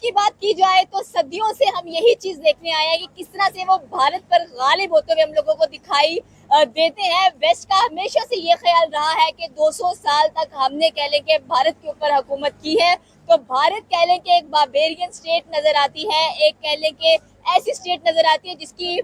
की बात की जाए तो सदियों से हम यही चीज देखने आए हैं कि किस तरह से वो भारत पर गालिब होते हुए हम लोगों को दिखाई देते हैं। वेस्ट का हमेशा से ये ख्याल रहा है कि 200 साल तक हमने कह लें कि भारत के ऊपर हुकूमत की है, तो भारत कह लें कि एक बारबेरियन स्टेट नजर आती है, एक कह लें कि ऐसी स्टेट नजर आती है जिसकी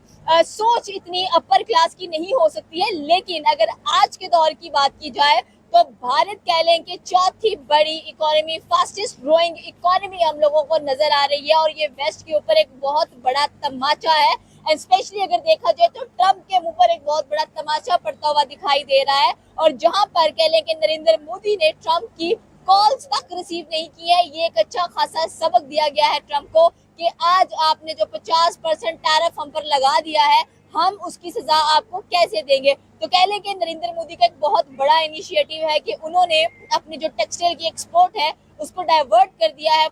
सोच इतनी अपर क्लास की नहीं हो सकती है। लेकिन अगर आज के दौर की बात की जाए तो भारत कह लें कि चौथी बड़ी इकोनॉमी, फास्टेस्ट ग्रोइंग इकोनॉमी हम लोगों को नजर आ रही है और ये वेस्ट के ऊपर एक बहुत बड़ा तमाचा है। एंड स्पेशली अगर देखा जाए तो ट्रम्प के मुंह पर एक बहुत बड़ा तमाचा पड़ता हुआ दिखाई दे रहा है। और जहां पर कह लें कि नरेंद्र मोदी ने ट्रम्प की कॉल्स तक रिसीव नहीं की है, ये एक अच्छा खासा सबक दिया गया है ट्रम्प को कि आज आपने जो 50% टैरिफ हम पर लगा दिया है, हम उसकी सजा आपको कैसे देंगे। तो कह लें कि नरेंद्र मोदी का एक बहुत बड़ा इनिशिएटिव है कि उन्होंने अपनी जो टेक्सटाइल की एक्सपोर्ट है उसको डाइवर्ट कर दिया है।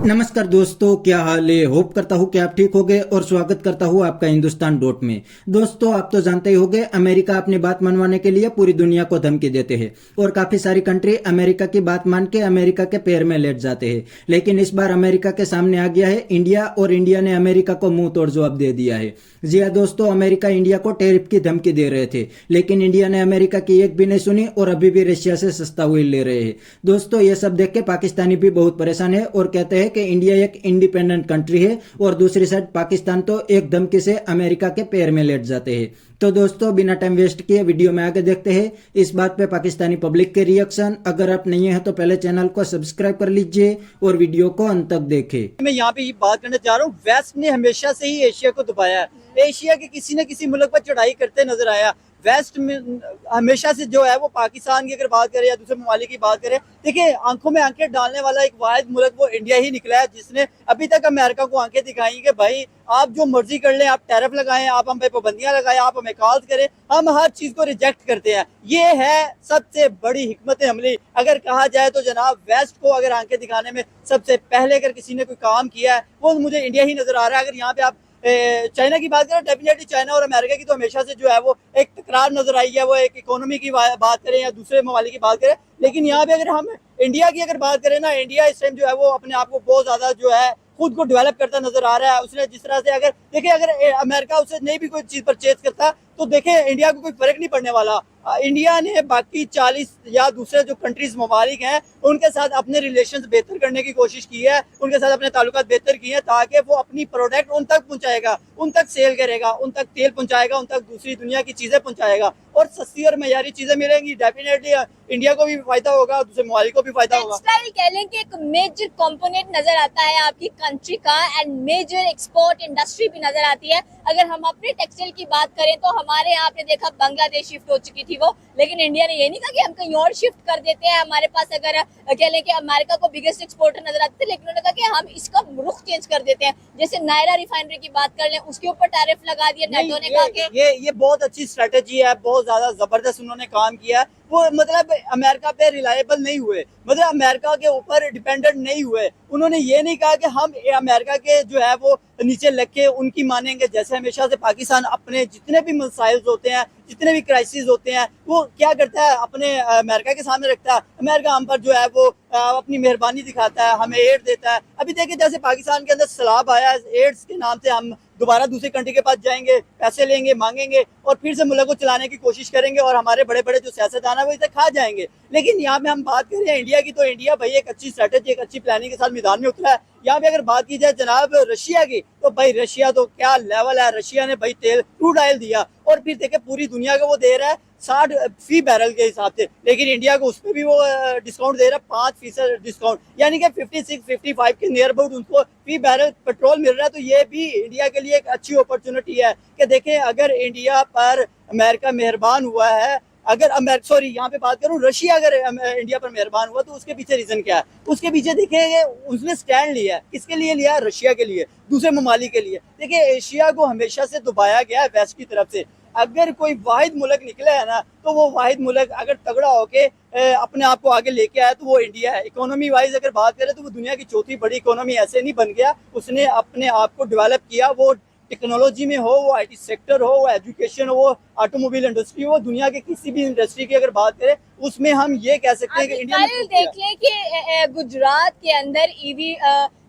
नमस्कार दोस्तों, क्या हाल है। होप करता हूँ कि आप ठीक होंगे और स्वागत करता हूँ आपका हिंदुस्तान डॉट में। दोस्तों, आप तो जानते ही होंगे, अमेरिका अपनी बात मनवाने के लिए पूरी दुनिया को धमकी देते हैं और काफी सारी कंट्री अमेरिका की बात मान के अमेरिका के पैर में लेट जाते हैं। लेकिन इस बार अमेरिका के सामने आ गया है इंडिया और इंडिया ने अमेरिका को मुंह तोड़ जवाब दे दिया है। जी हाँ दोस्तों, अमेरिका इंडिया को टैरिफ की धमकी दे रहे थे, लेकिन इंडिया ने अमेरिका की एक भी नहीं सुनी और अभी भी रशिया से सस्ता व्हील ले रहे हैं। दोस्तों, ये सब देख के पाकिस्तानी भी बहुत परेशान है और कहते हैं कि इंडिया एक इंडिपेंडेंट कंट्री है और दूसरी साइड पाकिस्तान तो एक धमकी से अमेरिका के पैर में लेट जाते हैं। तो दोस्तों, बिना टाइम वेस्ट किए वीडियो में आगे देखते हैं इस बात पे पाकिस्तानी पब्लिक के रिएक्शन। अगर आप नहीं है तो पहले चैनल को सब्सक्राइब कर लीजिए और वीडियो को अंत तक देखें। मैं यहाँ पे ये बात करना चाह रहा हूँ, वेस्ट ने हमेशा से ही एशिया को दबाया है। एशिया के किसी न किसी मुल्क पर चढ़ाई करते नजर आया। वेस्ट में हमेशा से जो है वो पाकिस्तान की अगर बात करें या दूसरे ममालिक की बात करें, देखिए आंखों में आंखें डालने वाला एक वाहिद मुल्क वो इंडिया ही निकला है, जिसने अभी तक अमेरिका को आंखें दिखाई कि भाई आप जो मर्जी कर लें, आप टैरिफ लगाएं, आप हम पे पाबंदियां लगाएं, आप हमें कॉल करें, हम हर चीज को रिजेक्ट करते हैं। ये है सबसे बड़ी हिकमत अमली अगर कहा जाए तो। जनाब, वेस्ट को अगर आंखें दिखाने में सबसे पहले अगर किसी ने कोई काम किया है वो मुझे इंडिया ही नजर आ रहा है। अगर यहाँ पे आप चाइना की बात करें, डेफिनेटली चाइना और अमेरिका की तो हमेशा से जो है वो एक तकरार नजर आई है, वो एक इकोनॉमी की बात करें या दूसरे ममालिक की बात करें। लेकिन यहाँ पे अगर हम इंडिया की अगर बात करें ना, इंडिया इस टाइम जो है वो अपने आप को बहुत ज्यादा जो है खुद को डेवलप करता नजर आ रहा है। उसने जिस तरह से अगर देखिए, अगर अमेरिका उससे नहीं भी कोई चीज परचेज करता तो देखे इंडिया को कोई फर्क नहीं पड़ने वाला। इंडिया ने बाकी 40 या दूसरे जो कंट्रीज ममालिक हैं उनके साथ अपने रिलेशंस बेहतर करने की कोशिश की है, उनके साथ अपने ताल्लुकात बेहतर किए हैं ताकि वो अपनी प्रोडक्ट उन तक पहुंचाएगा, उन तक सेल करेगा, उन तक तेल पहुंचाएगा, उन तक दूसरी दुनिया की चीजें पहुंचाएगा और सस्ती और मयारी चीजें मिलेंगी। डेफिनेटली इंडिया को भी फायदा होगा, दूसरे ममालिक को भी फायदा होगा। टेक्सटाइल कह लें कि एक मेजर कंपोनेंट नजर आता है आपकी कंट्री का एंड मेजर एक्सपोर्ट इंडस्ट्री भी नजर आती है। अगर हम अपने टेक्सटाइल की बात करें तो हमारे यहाँ आपने देखा बांग्लादेश शिफ्ट हो चुकी थी वो, लेकिन इंडिया ने ये नहीं कहा कि हम कहीं और शिफ्ट कर देते हैं। हमारे पास अगर कह लें कि अमेरिका को बिगेस्ट एक्सपोर्टर नजर आते थे, लेकिन उन्होंने कहा कि हम इसका रुख चेंज कर देते हैं। जैसे नायरा रिफाइनरी की बात कर लें, उसके ऊपर टैरिफ लगा दिया। नेटो ने कहा कि ये बहुत अच्छी स्ट्रेटेजी है, बहुत ज्यादा जबरदस्त उन्होंने काम किया। वो मतलब अमेरिका पे रिलायबल नहीं हुए, मतलब अमेरिका के ऊपर डिपेंडेंट नहीं हुए। उन्होंने ये नहीं कहा कि हम अमेरिका के जो है वो नीचे लग के उनकी मानेंगे। जैसे हमेशा से पाकिस्तान अपने जितने भी मसाइल होते हैं, जितने भी क्राइसिस होते हैं, वो क्या करता है, अपने अमेरिका के सामने रखता है। अमेरिका हम पर जो है वो अपनी मेहरबानी दिखाता है, हमें एड देता है। अभी देखिए जैसे पाकिस्तान के अंदर सैलाब आया, एड्स के नाम से हम दोबारा दूसरी कंट्री के पास जाएंगे, पैसे लेंगे, मांगेंगे और फिर से मुल्क को चलाने की कोशिश करेंगे और हमारे बड़े बड़े जो सियासतदान है वो इसे खा जाएंगे। लेकिन यहाँ पे हम बात करें इंडिया की, तो इंडिया भाई एक अच्छी स्ट्रेटेजी, एक अच्छी प्लानिंग के साथ मैदान में उतरा है। यहाँ पे अगर बात की जाए जनाब रशिया की, तो भाई रशिया तो क्या लेवल है। रशिया ने भाई तेल, क्रूड ऑयल दिया और फिर देखे पूरी दुनिया को वो दे रहा है 60 फी बैरल के हिसाब से, लेकिन इंडिया को उसमें भी वो डिस्काउंट दे रहा है 5% डिस्काउंट, यानी कि 56-55 के नियर अबाउट उनको फी बैरल पेट्रोल मिल रहा है। तो ये भी इंडिया के लिए एक अच्छी अपॉर्चुनिटी है कि देखें अगर इंडिया पर अमेरिका मेहरबान हुआ है, अगर यहाँ पे बात करूं, रशिया अगर इंडिया पर मेहरबान हुआ तो उसके पीछे रीजन क्या है। उसके पीछे देखिए उसने स्टैंड लिया है, किसके लिए लिया है, रशिया के लिए, दूसरे ममालिक के लिए। देखिए एशिया को हमेशा से दबाया गया है वेस्ट की तरफ से। अगर कोई वाहिद मुल्क निकला है ना, तो वो वाहिद मुल्क अगर तगड़ा होके अपने आप को आगे लेके आया तो वो इंडिया है। इकोनॉमी वाइज अगर बात करें तो वो दुनिया की चौथी बड़ी इकोनॉमी ऐसे नहीं बन गया, उसने अपने आप को डेवलप किया। वो टेक्नोलॉजी में हो, वो आईटी सेक्टर हो, वो एजुकेशन हो, वो ऑटोमोबाइल इंडस्ट्री हो, दुनिया के किसी भी इंडस्ट्री की अगर बात करें उसमें हम ये कह सकते हैं कि अभी इंडिया ने कल prove किया। देख लें कि गुजरात के अंदर ईवी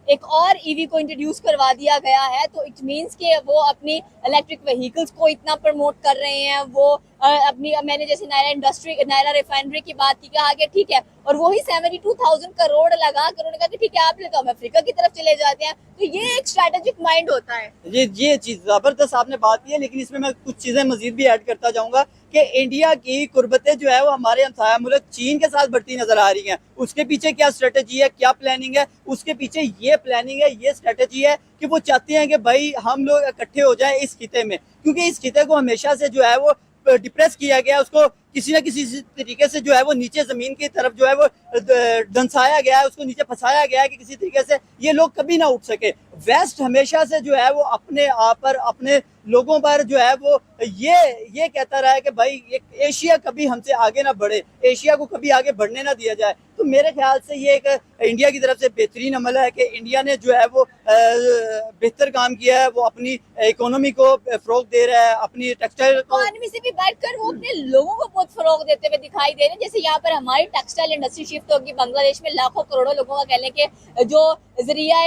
एक और ईवी को इंट्रोड्यूस करवा दिया गया है, तो इट मींस कि वो अपनी इलेक्ट्रिक व्हीकल्स को इतना प्रमोट कर रहे हैं। वो अपनी, मैंने जैसे नायरा रिफाइनरी की बात की, कहा कि ठीक है, और वही 72,000 करोड़ लगा कर उन्होंने कहा कि ठीक है आप लोग अफ्रीका की तरफ चले जाते हैं। तो ये एक स्ट्रेटेजिक माइंड होता है। ये चीज जबरदस्त आपने बात की है, लेकिन इसमें मैं कुछ चीजें मजीद भी ऐड करता जाऊंगा कि इंडिया की कुर्बतें जो है वो हमारे हमसाया मुल्क चीन के साथ बढ़ती नजर आ रही हैं। उसके पीछे क्या स्ट्रेटेजी है, क्या प्लानिंग है? उसके पीछे ये प्लानिंग है, ये स्ट्रेटेजी है कि वो चाहते हैं कि भाई हम लोग इकट्ठे हो जाएं इस खिते में, क्योंकि इस खिते को हमेशा से जो है वो डिप्रेस किया गया, उसको किसी न किसी तरीके से जो है वो नीचे जमीन की तरफ जो है वो दंसाया गया है, उसको नीचे फंसाया गया है कि किसी तरीके से ये लोग कभी ना उठ सके। वेस्ट हमेशा से जो है वो अपने आप पर, अपने लोगों पर जो है वो ये कहता रहा है कि भाई एशिया कभी हमसे आगे ना बढ़े, एशिया को कभी आगे बढ़ने ना दिया जाए। तो मेरे ख्याल से ये एक इंडिया की तरफ से बेहतरीन अमल है कि इंडिया ने जो है वो बेहतर काम किया है, वो अपनी इकोनॉमी को फरोग दे रहा है, अपनी टेक्सटाइल इकोनॉमी से भी बढ़कर वो अपने लोगों को बहुत फरोग देते हुए दिखाई दे रहे हैं। जैसे यहाँ पर हमारी टेक्सटाइल इंडस्ट्री शिफ्ट होगी बांग्लादेश में, लाखों करोड़ों लोगों का कह लें कि जो जरिया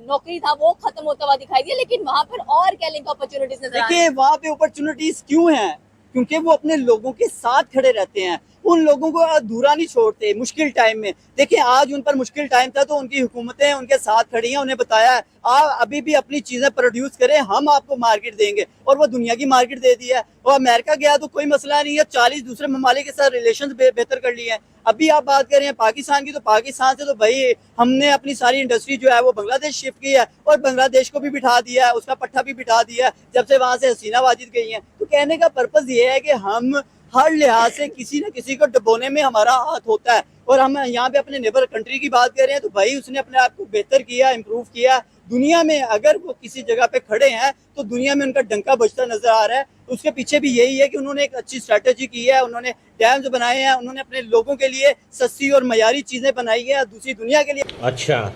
नौकरी था वो खत्म होता हुआ दिखाई दिया, लेकिन वहाँ पर और कह लें अपॉर्चुनिटीज नजर आ रही देखिए वहाँ पे अपॉर्चुनिटीज क्यों हैं? क्योंकि वो अपने लोगों के साथ खड़े रहते हैं, उन लोगों को अधूरा नहीं छोड़ते मुश्किल टाइम में। देखिए आज उन पर मुश्किल टाइम था तो उनकी हुकूमतें उनके साथ खड़ी हैं, उन्हें बताया है आप अभी भी अपनी चीजें प्रोड्यूस करें, हम आपको मार्केट देंगे, और वो दुनिया की मार्केट दे दी है। और अमेरिका गया तो कोई मसला नहीं है, 40 दूसरे ममालिक के साथ रिलेशन बेहतर कर लिए हैं। अभी आप बात कर रहे हैं पाकिस्तान की, तो पाकिस्तान से तो भाई हमने अपनी सारी इंडस्ट्री जो है वो बांग्लादेश शिफ्ट की है, और बांग्लादेश को भी बिठा दिया है, उसका पट्टा भी बिठा दिया है जब से वहां से हसीना वाजिद गई हैं। तो कहने का पर्पज ये है कि हम हर लिहाज से किसी न किसी को डबोने में हमारा हाथ होता है। और हम यहाँ पे अपने नेबर कंट्री की बात कर रहे हैं तो भाई उसने अपने आप को बेहतर किया, इम्प्रूव किया। दुनिया में अगर वो किसी जगह पे खड़े हैं तो दुनिया में उनका डंका बजता नजर आ रहा है। उसके पीछे भी यही है कि उन्होंने एक अच्छी स्ट्रैटेजी की है, उन्होंने डैम्स बनाए हैं, उन्होंने अपने लोगों के लिए सस्ती और मयारी चीजें बनाई है, दूसरी दुनिया के लिए। अच्छा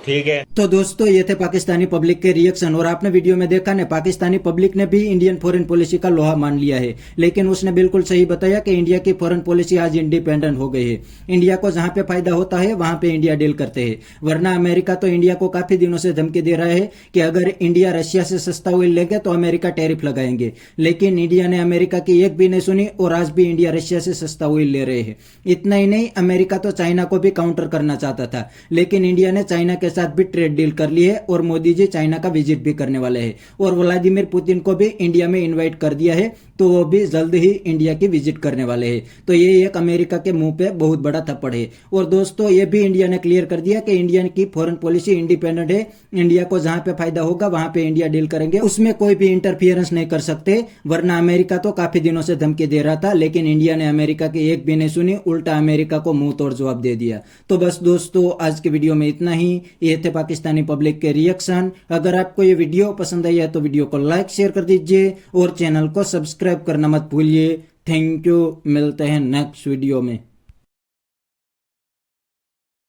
ठीक है। तो दोस्तों ये थे पाकिस्तानी पब्लिक के रिएक्शन, और आपने वीडियो में देखा ना, पाकिस्तानी पब्लिक ने भी इंडियन फॉरेन पॉलिसी का लोहा मान लिया है, लेकिन उसने बिल्कुल सही बताया कि इंडिया की फॉरेन पॉलिसी आज इंडिपेंडेंट हो गई है। इंडिया को जहां पे फायदा होता है वहां पे इंडिया डील करते हैं, वरना अमेरिका तो इंडिया को काफी दिनों से धमकी दे रहा है कि अगर इंडिया रशिया से सस्ता ऑयल लेंगे तो अमेरिका टैरिफ लगाएंगे, लेकिन इंडिया ने अमेरिका की एक भी नहीं सुनी और आज भी इंडिया रशिया से सस्ता ऑयल ले रहे हैं। इतना ही नहीं, अमेरिका तो चाइना को भी काउंटर करना चाहता था, लेकिन इंडिया ने चाइना के साथ भी ट्रेड डील कर ली है और मोदी जी चाइना का विजिट भी करने वाले हैं, और व्लादिमीर पुतिन को भी इंडिया में इनवाइट कर दिया है, तो वो भी जल्द ही इंडिया की विजिट करने वाले हैं। तो ये एक अमेरिका के मुंह पे बहुत बड़ा थप्पड़ है। और दोस्तों ये भी इंडिया ने क्लियर कर दिया कि इंडिया की फॉरेन पॉलिसी इंडिपेंडेंट है, इंडिया को जहां पे फायदा होगा वहां पे इंडिया डील करेंगे, उसमें कोई भी इंटरफियरेंस नहीं कर सकते। वरना अमेरिका तो काफी दिनों से धमकी दे रहा था, लेकिन इंडिया ने अमेरिका की एक भी नहीं सुनी, उल्टा अमेरिका को मुंह तोड़ जवाब दे दिया। तो बस दोस्तों आज के वीडियो में इतना ही। ये थे पाकिस्तानी पब्लिक के रिएक्शन। अगर आपको ये वीडियो पसंद आई है तो वीडियो को लाइक शेयर कर दीजिए और चैनल को सब्सक्राइब करना मत भूलिए। थैंक यू, मिलते हैं नेक्स्ट वीडियो में।